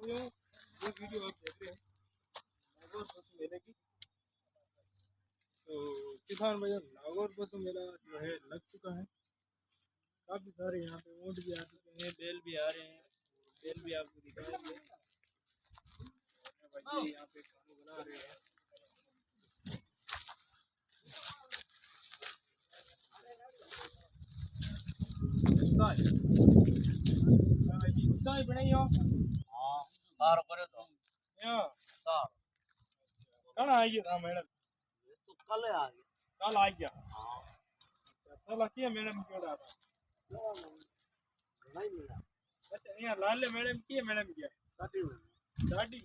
ये वीडियो आप देख रहे हैं नागौर पशु मेले की। तो किसान भाई नागौर पशु मेला जो है लग चुका है। काफी सारे यहाँ पे ऊँट भी आ चुके हैं, बैल भी आ रहे हैं। बैल भी आपको दिखाएंगे। भाई यहाँ पे खाना बना रहे हैं। चाय बनाई हो? हाँ सार करे तो यहाँ सार कल आई था मैडम? ये तो कल आ गया। कल आ गया। हाँ अच्छा कल किया मैडम केड़ा था? नहीं मिला। अच्छा यहाँ लाल मैडम की मैडम किया साथी दाढ़ी